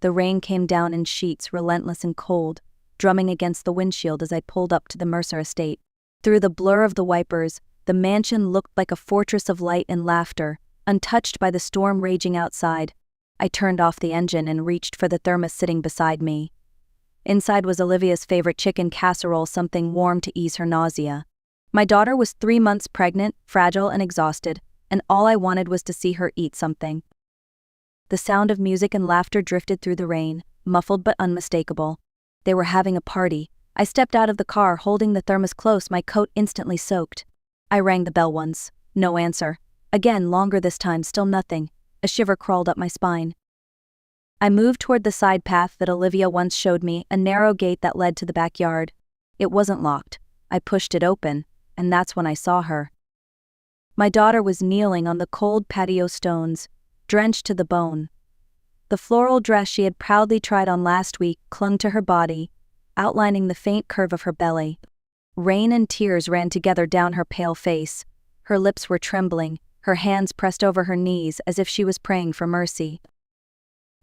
The rain came down in sheets, relentless and cold, drumming against the windshield as I pulled up to the Mercer estate. Through the blur of the wipers, the mansion looked like a fortress of light and laughter, untouched by the storm raging outside. I turned off the engine and reached for the thermos sitting beside me. Inside was Olivia's favorite chicken casserole, something warm to ease her nausea. My daughter was 3 months pregnant, fragile and exhausted, and all I wanted was to see her eat something. The sound of music and laughter drifted through the rain, muffled but unmistakable. They were having a party. I stepped out of the car, holding the thermos close, my coat instantly soaked. I rang the bell once. No answer. Again, longer this time, still nothing. A shiver crawled up my spine. I moved toward the side path that Olivia once showed me, a narrow gate that led to the backyard. It wasn't locked. I pushed it open, and that's when I saw her. My daughter was kneeling on the cold patio stones, drenched to the bone. The floral dress she had proudly tried on last week clung to her body, outlining the faint curve of her belly. Rain and tears ran together down her pale face. Her lips were trembling, her hands pressed over her knees as if she was praying for mercy.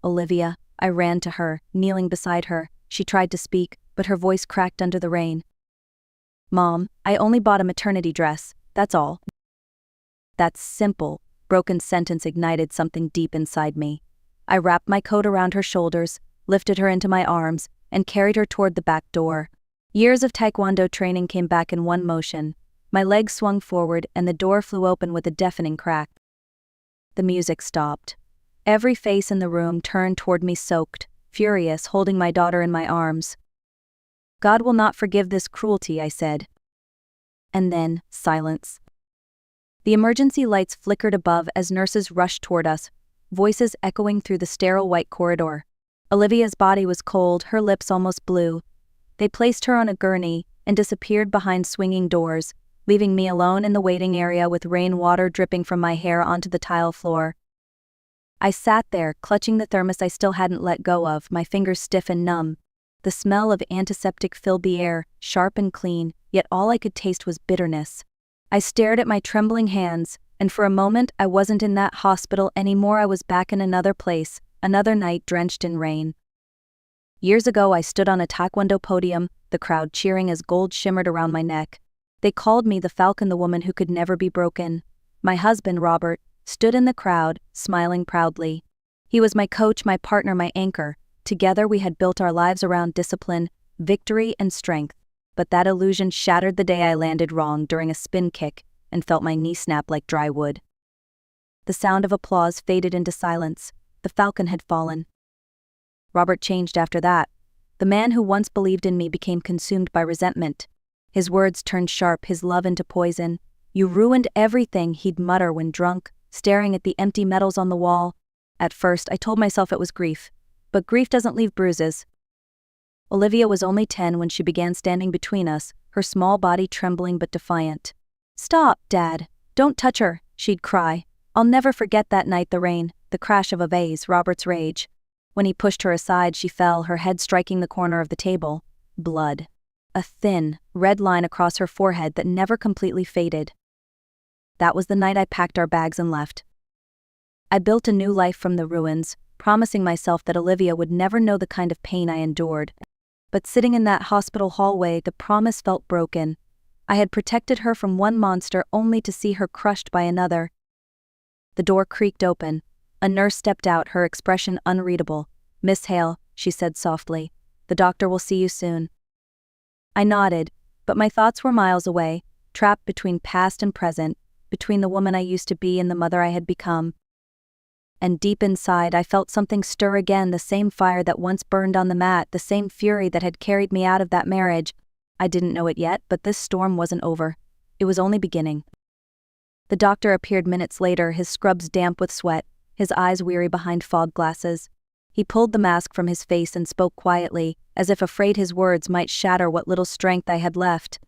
Olivia, I ran to her, kneeling beside her. She tried to speak, but her voice cracked under the rain. Mom, I only bought a maternity dress, that's all. That simple, broken sentence ignited something deep inside me. I wrapped my coat around her shoulders, lifted her into my arms, and carried her toward the back door. Years of taekwondo training came back in one motion. My legs swung forward and the door flew open with a deafening crack. The music stopped. Every face in the room turned toward me, soaked, furious, holding my daughter in my arms. God will not forgive this cruelty, I said. And then, silence. The emergency lights flickered above as nurses rushed toward us, voices echoing through the sterile white corridor. Olivia's body was cold, her lips almost blue. They placed her on a gurney and disappeared behind swinging doors, leaving me alone in the waiting area with rainwater dripping from my hair onto the tile floor. I sat there, clutching the thermos I still hadn't let go of, my fingers stiff and numb. The smell of antiseptic filled the air, sharp and clean, yet all I could taste was bitterness. I stared at my trembling hands, and for a moment I wasn't in that hospital anymore. I was back in another place, another night drenched in rain. Years ago I stood on a taekwondo podium, the crowd cheering as gold shimmered around my neck. They called me the Falcon, the woman who could never be broken. My husband, Robert, stood in the crowd, smiling proudly. He was my coach, my partner, my anchor. Together we had built our lives around discipline, victory, and strength. But that illusion shattered the day I landed wrong during a spin kick and felt my knee snap like dry wood. The sound of applause faded into silence. The Falcon had fallen. Robert changed after that. The man who once believed in me became consumed by resentment. His words turned sharp, his love into poison. You ruined everything, he'd mutter when drunk, staring at the empty medals on the wall. At first, I told myself it was grief. But grief doesn't leave bruises. Olivia was only 10 when she began standing between us, her small body trembling but defiant. Stop, Dad. Don't touch her, she'd cry. I'll never forget that night, the rain, the crash of a vase, Robert's rage. When he pushed her aside, she fell, her head striking the corner of the table. Blood. A thin, red line across her forehead that never completely faded. That was the night I packed our bags and left. I built a new life from the ruins, promising myself that Olivia would never know the kind of pain I endured. But sitting in that hospital hallway, the promise felt broken. I had protected her from one monster only to see her crushed by another. The door creaked open. A nurse stepped out, her expression unreadable. Miss Hale, she said softly. The doctor will see you soon. I nodded, but my thoughts were miles away, trapped between past and present, between the woman I used to be and the mother I had become. And deep inside I felt something stir again, the same fire that once burned on the mat, the same fury that had carried me out of that marriage. I didn't know it yet, but this storm wasn't over. It was only beginning. The doctor appeared minutes later, his scrubs damp with sweat, his eyes weary behind fog glasses. He pulled the mask from his face and spoke quietly, as if afraid his words might shatter what little strength I had left.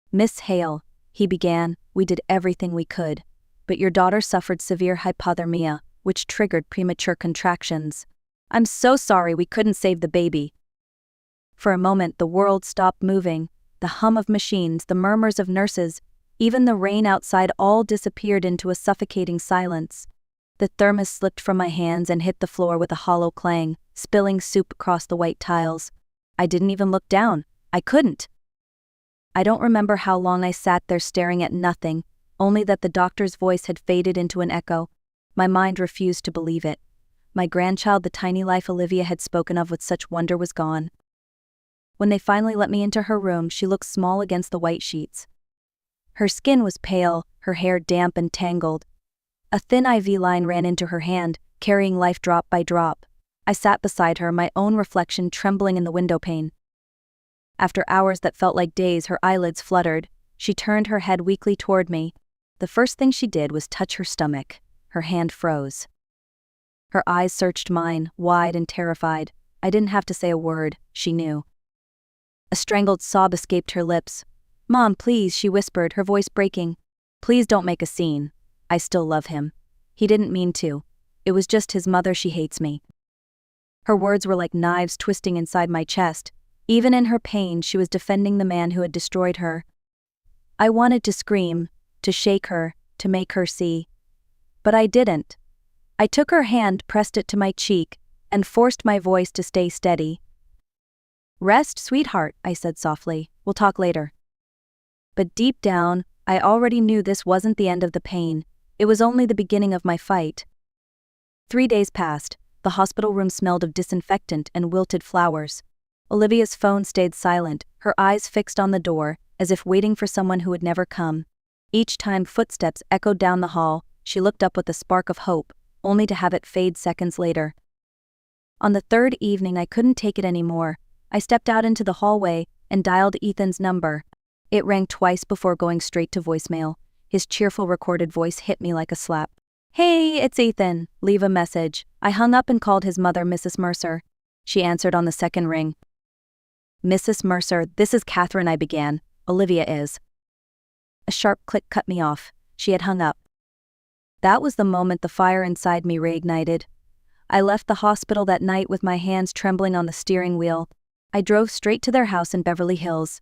Miss Hale, he began, we did everything we could, but your daughter suffered severe hypothermia, which triggered premature contractions. I'm so sorry we couldn't save the baby. For a moment the world stopped moving, the hum of machines, the murmurs of nurses, even the rain outside all disappeared into a suffocating silence. The thermos slipped from my hands and hit the floor with a hollow clang, spilling soup across the white tiles. I didn't even look down. I couldn't. I don't remember how long I sat there staring at nothing, only that the doctor's voice had faded into an echo. My mind refused to believe it. My grandchild, the tiny life Olivia had spoken of with such wonder, was gone. When they finally let me into her room, she looked small against the white sheets. Her skin was pale, her hair damp and tangled. A thin IV line ran into her hand, carrying life drop by drop. I sat beside her, my own reflection trembling in the window pane. After hours that felt like days, her eyelids fluttered. She turned her head weakly toward me. The first thing she did was touch her stomach. Her hand froze. Her eyes searched mine, wide and terrified. I didn't have to say a word, she knew. A strangled sob escaped her lips. "Mom, please," she whispered, her voice breaking. "Please don't make a scene. I still love him. He didn't mean to. It was just his mother. She hates me." Her words were like knives twisting inside my chest. Even in her pain, she was defending the man who had destroyed her. I wanted to scream, to shake her, to make her see. But I didn't. I took her hand, pressed it to my cheek, and forced my voice to stay steady. "Rest, sweetheart," I said softly. "We'll talk later." But deep down, I already knew this wasn't the end of the pain. It was only the beginning of my fight. 3 days passed. The hospital room smelled of disinfectant and wilted flowers. Olivia's phone stayed silent, her eyes fixed on the door, as if waiting for someone who would never come. Each time footsteps echoed down the hall, she looked up with a spark of hope, only to have it fade seconds later. On the third evening, I couldn't take it anymore. I stepped out into the hallway and dialed Ethan's number. It rang twice before going straight to voicemail. His cheerful recorded voice hit me like a slap. "Hey, it's Ethan. Leave a message." I hung up and called his mother, Mrs. Mercer. She answered on the second ring. "Mrs. Mercer, this is Catherine," I began. "Olivia is." A sharp click cut me off. She had hung up. That was the moment the fire inside me reignited. I left the hospital that night with my hands trembling on the steering wheel. I drove straight to their house in Beverly Hills.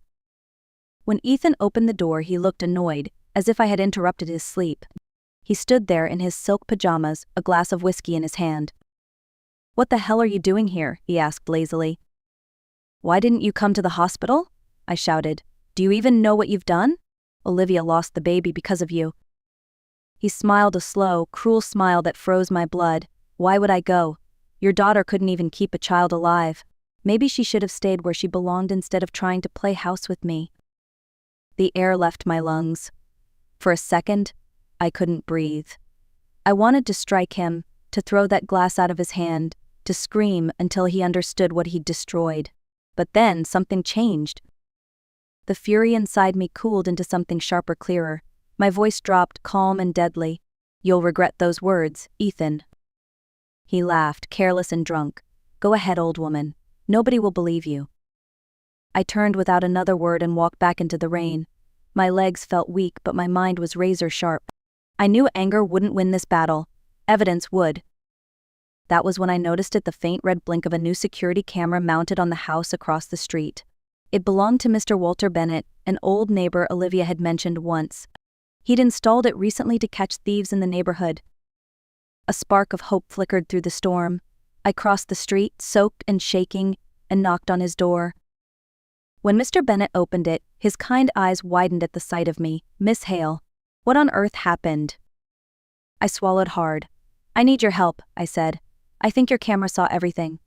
When Ethan opened the door, he looked annoyed, as if I had interrupted his sleep. He stood there in his silk pajamas, a glass of whiskey in his hand. "What the hell are you doing here?" he asked lazily. "Why didn't you come to the hospital?" I shouted. "Do you even know what you've done? Olivia lost the baby because of you." He smiled, a slow, cruel smile that froze my blood. "Why would I go? Your daughter couldn't even keep a child alive. Maybe she should have stayed where she belonged instead of trying to play house with me." The air left my lungs. For a second, I couldn't breathe. I wanted to strike him, to throw that glass out of his hand, to scream until he understood what he'd destroyed. But then something changed. The fury inside me cooled into something sharper, clearer. My voice dropped, calm and deadly. "You'll regret those words, Ethan." He laughed, careless and drunk. "Go ahead, old woman. Nobody will believe you." I turned without another word and walked back into the rain. My legs felt weak, but my mind was razor sharp. I knew anger wouldn't win this battle. Evidence would. That was when I noticed the faint red blink of a new security camera mounted on the house across the street. It belonged to Mr. Walter Bennett, an old neighbor Olivia had mentioned once. He'd installed it recently to catch thieves in the neighborhood. A spark of hope flickered through the storm. I crossed the street, soaked and shaking, and knocked on his door. When Mr. Bennett opened it, his kind eyes widened at the sight of me. "Miss Hale, what on earth happened?" I swallowed hard. "I need your help," I said. "I think your camera saw everything."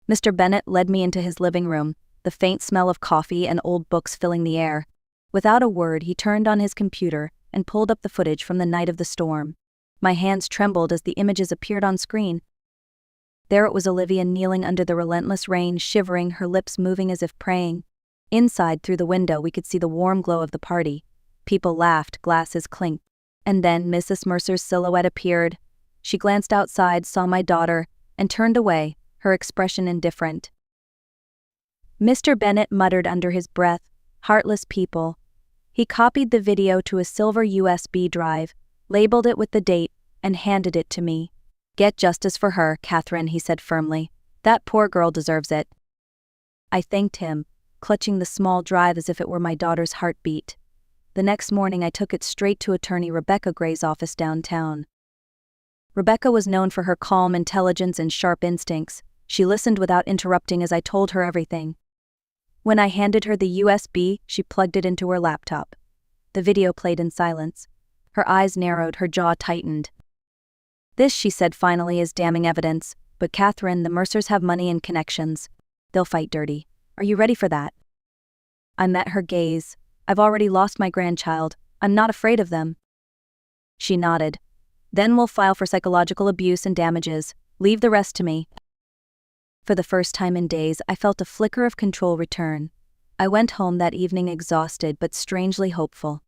Mr. Bennett led me into his living room, the faint smell of coffee and old books filling the air. Without a word, he turned on his computer and pulled up the footage from the night of the storm. My hands trembled as the images appeared on screen. There it was, Olivia kneeling under the relentless rain, shivering, her lips moving as if praying. Inside, through the window, we could see the warm glow of the party. People laughed, glasses clinked. And then Mrs. Mercer's silhouette appeared. She glanced outside, saw my daughter, and turned away, her expression indifferent. Mr. Bennett muttered under his breath, "Heartless people." He copied the video to a silver USB drive, labeled it with the date, and handed it to me. "Get justice for her, Catherine," he said firmly. "That poor girl deserves it." I thanked him, clutching the small drive as if it were my daughter's heartbeat. The next morning I took it straight to attorney Rebecca Gray's office downtown. Rebecca was known for her calm intelligence and sharp instincts. She listened without interrupting as I told her everything. When I handed her the USB, she plugged it into her laptop. The video played in silence. Her eyes narrowed, her jaw tightened. "This," she said finally, "is damning evidence. But Catherine, the Mercers have money and connections. They'll fight dirty. Are you ready for that?" I met her gaze. "I've already lost my grandchild. I'm not afraid of them." She nodded. "Then we'll file for psychological abuse and damages. Leave the rest to me." For the first time in days, I felt a flicker of control return. I went home that evening exhausted but strangely hopeful.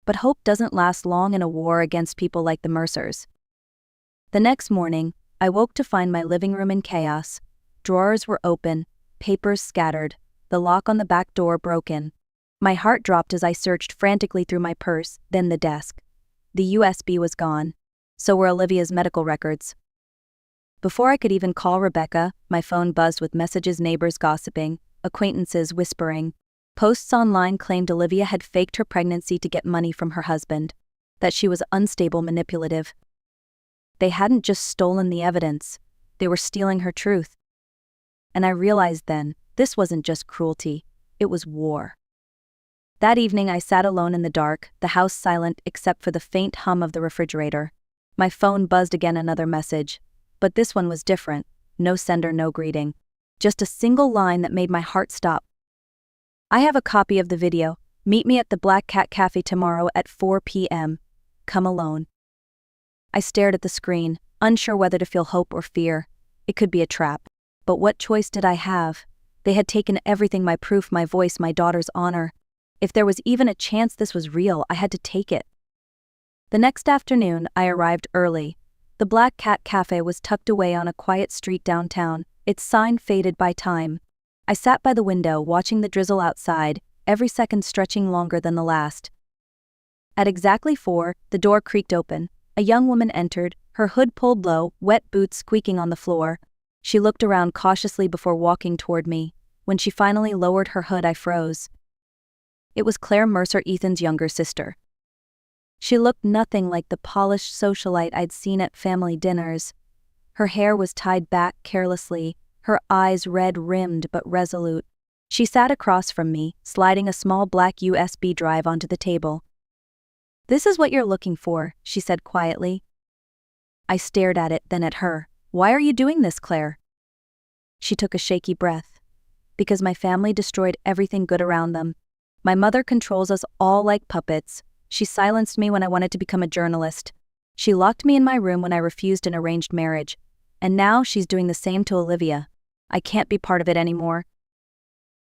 But hope doesn't last long in a war against people like the Mercers. The next morning, I woke to find my living room in chaos. Drawers were open, papers scattered, the lock on the back door broken. My heart dropped as I searched frantically through my purse, then the desk. The USB was gone. So were Olivia's medical records. Before I could even call Rebecca, my phone buzzed with messages, neighbors gossiping, acquaintances whispering. Posts online claimed Olivia had faked her pregnancy to get money from her husband, that she was unstable, manipulative. They hadn't just stolen the evidence, they were stealing her truth. And I realized then, this wasn't just cruelty, it was war. That evening I sat alone in the dark, the house silent except for the faint hum of the refrigerator. My phone buzzed again, another message. But this one was different. No sender, no greeting. Just a single line that made my heart stop. "I have a copy of the video. Meet me at the Black Cat Cafe tomorrow at 4 p.m. Come alone." I stared at the screen, unsure whether to feel hope or fear. It could be a trap. But what choice did I have? They had taken everything, my proof, my voice, my daughter's honor. If there was even a chance this was real, I had to take it. The next afternoon, I arrived early. The Black Cat Cafe was tucked away on a quiet street downtown, its sign faded by time. I sat by the window, watching the drizzle outside, every second stretching longer than the last. At exactly 4, the door creaked open. A young woman entered, her hood pulled low, wet boots squeaking on the floor. She looked around cautiously before walking toward me. When she finally lowered her hood, I froze. It was Claire Mercer, Ethan's younger sister. She looked nothing like the polished socialite I'd seen at family dinners. Her hair was tied back carelessly, her eyes red-rimmed but resolute. She sat across from me, sliding a small black USB drive onto the table. "This is what you're looking for," she said quietly. I stared at it, then at her. "Why are you doing this, Claire?" She took a shaky breath. "Because my family destroyed everything good around them. My mother controls us all like puppets. She silenced me when I wanted to become a journalist. She locked me in my room when I refused an arranged marriage. And now she's doing the same to Olivia. I can't be part of it anymore."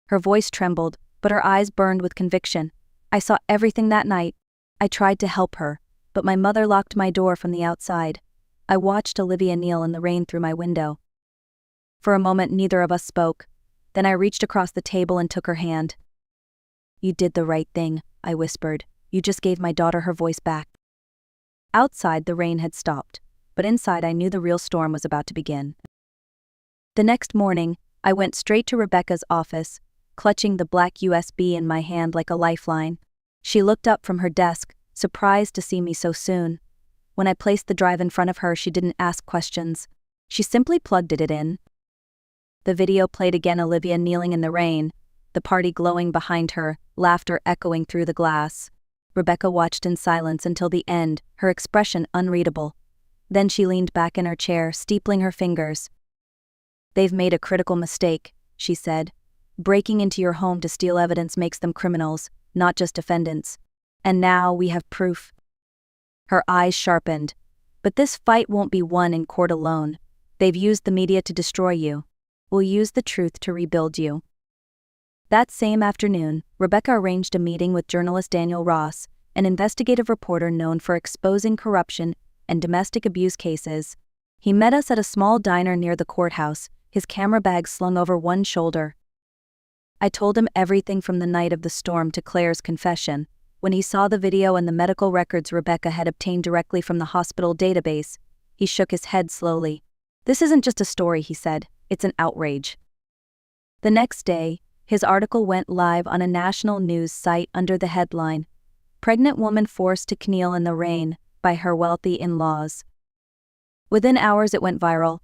Her voice trembled, but her eyes burned with conviction. I saw everything that night. I tried to help her, but my mother locked my door from the outside. I watched Olivia kneel in the rain through my window. For a moment, neither of us spoke. Then I reached across the table and took her hand. "You did the right thing," I whispered. "You just gave my daughter her voice back." Outside, the rain had stopped, but inside I knew the real storm was about to begin. The next morning, I went straight to Rebecca's office, clutching the black USB in my hand like a lifeline. She looked up from her desk, surprised to see me so soon. When I placed the drive in front of her, she didn't ask questions. She simply plugged it in. The video played again, Olivia kneeling in the rain, the party glowing behind her, laughter echoing through the glass. Rebecca watched in silence until the end, her expression unreadable. Then she leaned back in her chair, steepling her fingers. "They've made a critical mistake," she said. "Breaking into your home to steal evidence makes them criminals, not just defendants. And now we have proof." Her eyes sharpened. "But this fight won't be won in court alone. They've used the media to destroy you. We'll use the truth to rebuild you." That same afternoon, Rebecca arranged a meeting with journalist Daniel Ross, an investigative reporter known for exposing corruption and domestic abuse cases. He met us at a small diner near the courthouse, his camera bag slung over one shoulder. I told him everything from the night of the storm to Claire's confession. When he saw the video and the medical records Rebecca had obtained directly from the hospital database, he shook his head slowly. "This isn't just a story," he said. "It's an outrage." The next day, his article went live on a national news site under the headline, "Pregnant Woman Forced to Kneel in the Rain by Her Wealthy In-Laws." Within hours, it went viral.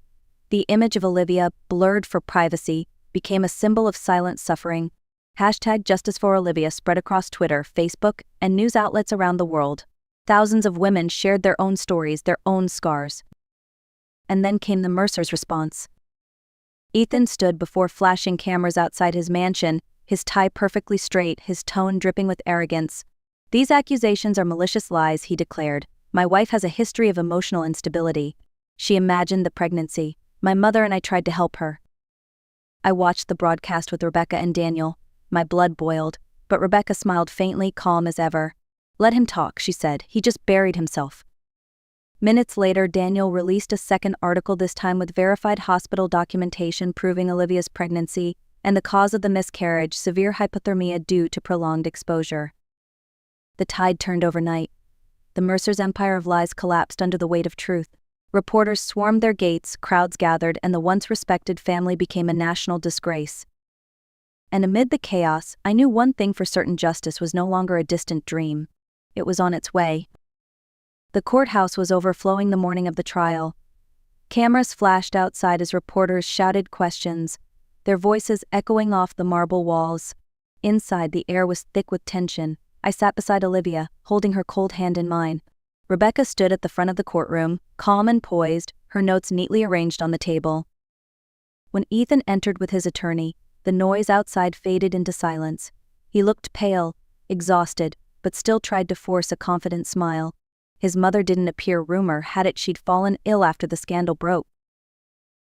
The image of Olivia, blurred for privacy, became a symbol of silent suffering. #JusticeForOlivia spread across Twitter, Facebook, and news outlets around the world. Thousands of women shared their own stories, their own scars. And then came the Mercer's response. Ethan stood before flashing cameras outside his mansion, his tie perfectly straight, his tone dripping with arrogance. "These accusations are malicious lies," he declared. "My wife has a history of emotional instability. She imagined the pregnancy. My mother and I tried to help her." I watched the broadcast with Rebecca and Daniel. My blood boiled, but Rebecca smiled faintly, calm as ever. "Let him talk," she said. "He just buried himself." Minutes later, Daniel released a second article, this time with verified hospital documentation proving Olivia's pregnancy and the cause of the miscarriage, severe hypothermia due to prolonged exposure. The tide turned overnight. The Mercer's empire of lies collapsed under the weight of truth. Reporters swarmed their gates, crowds gathered, and the once respected family became a national disgrace. And amid the chaos, I knew one thing for certain: justice was no longer a distant dream. It was on its way. The courthouse was overflowing the morning of the trial. Cameras flashed outside as reporters shouted questions, their voices echoing off the marble walls. Inside, the air was thick with tension. I sat beside Olivia, holding her cold hand in mine. Rebecca stood at the front of the courtroom, calm and poised, her notes neatly arranged on the table. When Ethan entered with his attorney, the noise outside faded into silence. He looked pale, exhausted, but still tried to force a confident smile. His mother didn't appear. Rumor had it she'd fallen ill after the scandal broke.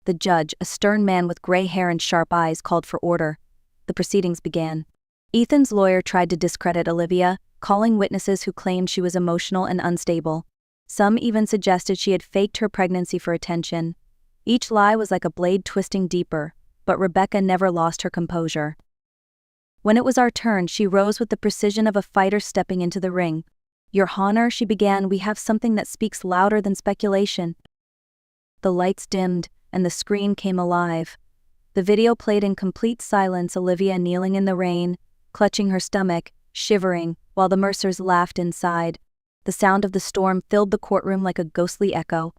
The judge, a stern man with gray hair and sharp eyes, called for order. The proceedings began. Ethan's lawyer tried to discredit Olivia, calling witnesses who claimed she was emotional and unstable. Some even suggested she had faked her pregnancy for attention. Each lie was like a blade twisting deeper, but Rebecca never lost her composure. When it was our turn, she rose with the precision of a fighter stepping into the ring. "Your Honor," she began, "we have something that speaks louder than speculation." The lights dimmed, and the screen came alive. The video played in complete silence, Olivia kneeling in the rain, clutching her stomach, shivering, while the Mercers laughed inside. The sound of the storm filled the courtroom like a ghostly echo.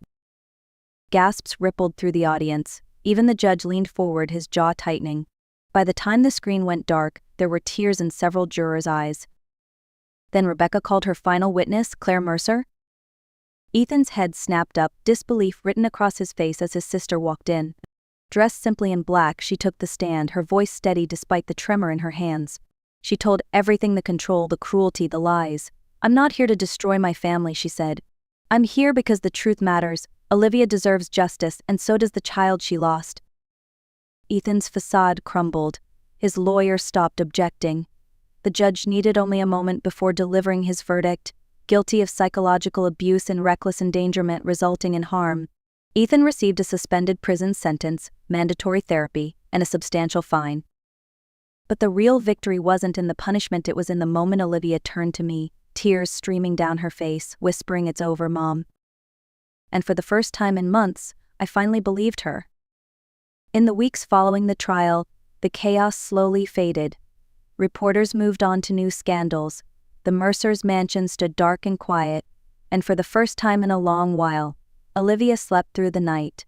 Gasps rippled through the audience. Even the judge leaned forward, his jaw tightening. By the time the screen went dark, there were tears in several jurors' eyes. Then Rebecca called her final witness, Claire Mercer. Ethan's head snapped up, disbelief written across his face as his sister walked in. Dressed simply in black, she took the stand, her voice steady despite the tremor in her hands. She told everything: the control, the cruelty, the lies. "I'm not here to destroy my family," she said. "I'm here because the truth matters. Olivia deserves justice, and so does the child she lost." Ethan's facade crumbled. His lawyer stopped objecting. The judge needed only a moment before delivering his verdict: guilty of psychological abuse and reckless endangerment resulting in harm. Ethan received a suspended prison sentence, mandatory therapy, and a substantial fine. But the real victory wasn't in the punishment, it was in the moment Olivia turned to me, tears streaming down her face, whispering, "It's over, Mom." And for the first time in months, I finally believed her. In the weeks following the trial, the chaos slowly faded. Reporters moved on to new scandals. The Mercers' mansion stood dark and quiet, and for the first time in a long while, Olivia slept through the night.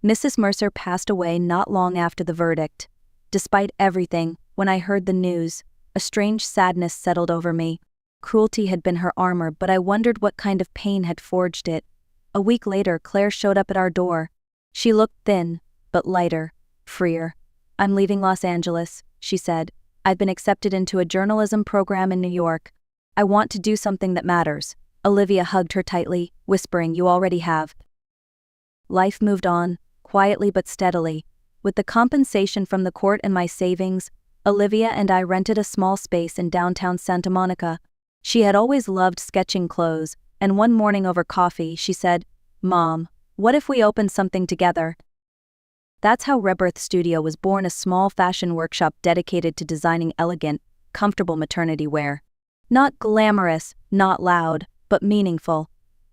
Mrs. Mercer passed away not long after the verdict. Despite everything, when I heard the news, a strange sadness settled over me. Cruelty had been her armor, but I wondered what kind of pain had forged it. A week later, Claire showed up at our door. She looked thin, but lighter, freer. "I'm leaving Los Angeles," she said. "I've been accepted into a journalism program in New York. I want to do something that matters." Olivia hugged her tightly, whispering, "You already have." Life moved on, quietly but steadily. With the compensation from the court and my savings, Olivia and I rented a small space in downtown Santa Monica. She had always loved sketching clothes, and one morning over coffee she said, "Mom, what if we opened something together?" That's how Rebirth Studio was born, a small fashion workshop dedicated to designing elegant, comfortable maternity wear. Not glamorous, not loud, but meaningful.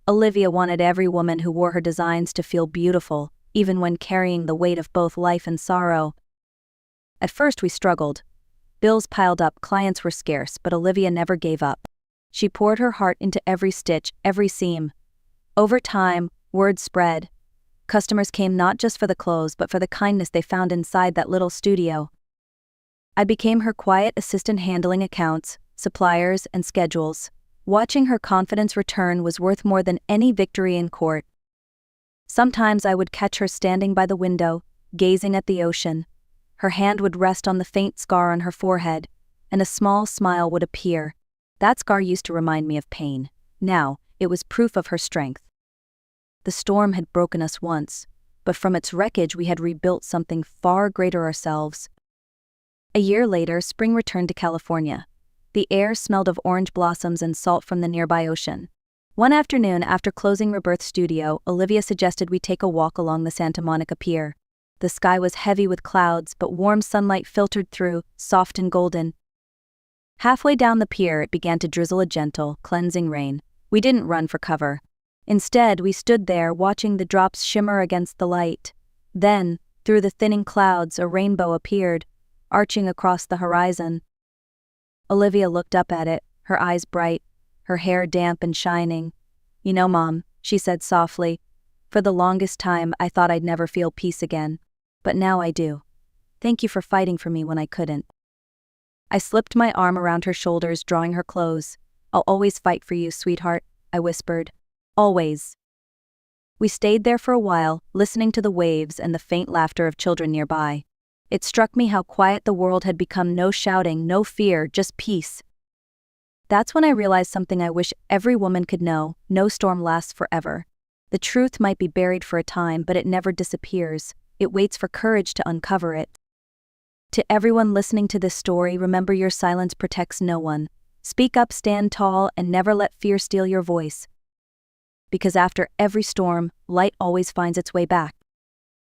Olivia wanted every woman who wore her designs to feel beautiful, even when carrying the weight of both life and sorrow. At first we struggled. Bills piled up, clients were scarce, but Olivia never gave up. She poured her heart into every stitch, every seam. Over time, Word spread. Customers came not just for the clothes but for the kindness they found inside that little studio. I became her quiet assistant handling accounts, suppliers, and schedules. Watching her confidence return was worth more than any victory in court. Sometimes I would catch her standing by the window, gazing at the ocean. Her hand would rest on the faint scar on her forehead, and a small smile would appear. That scar used to remind me of pain. Now, it was proof of her strength. The storm had broken us once, but from its wreckage we had rebuilt something far greater ourselves. A year later, spring returned to California. The air smelled of orange blossoms and salt from the nearby ocean. One afternoon, after closing Rebirth Studio, Olivia suggested we take a walk along the Santa Monica Pier. The sky was heavy with clouds, but warm sunlight filtered through, soft and golden. Halfway down the pier, it began to drizzle a gentle, cleansing rain. We didn't run for cover. Instead, we stood there, watching the drops shimmer against the light. Then, through the thinning clouds, a rainbow appeared, arching across the horizon. Olivia looked up at it, her eyes bright, her hair damp and shining. "You know, Mom," she said softly, "for the longest time I thought I'd never feel peace again. But now I do. Thank you for fighting for me when I couldn't." I slipped my arm around her shoulders, drawing her close. "I'll always fight for you, sweetheart," I whispered. "Always." We stayed there for a while, listening to the waves and the faint laughter of children nearby. It struck me how quiet the world had become. No shouting, no fear, just peace. That's when I realized something I wish every woman could know: no storm lasts forever. The truth might be buried for a time, but it never disappears. It waits for courage to uncover it. To everyone listening to this story, remember your silence protects no one. Speak up, stand tall, and never let fear steal your voice. Because after every storm, light always finds its way back.